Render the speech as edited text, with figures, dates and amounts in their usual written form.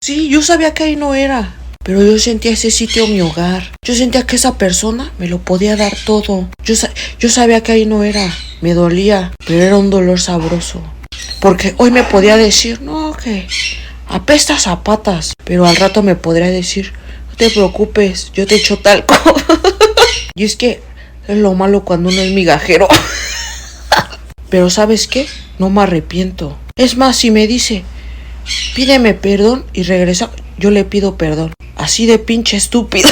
Sí, yo sabía que ahí no era. Pero yo sentía ese sitio mi hogar. Yo sentía que esa persona me lo podía dar todo. Yo sabía que ahí no era. Me dolía, pero era un dolor sabroso. Porque hoy me podía decir, no, que apestas a patas. Pero al rato me podría decir, no te preocupes, yo te echo talco. Y es que es lo malo cuando uno es migajero. Pero ¿sabes qué? No me arrepiento. Es más, si me dice, pídeme perdón y regresa, yo le pido perdón. Así de pinche estúpido.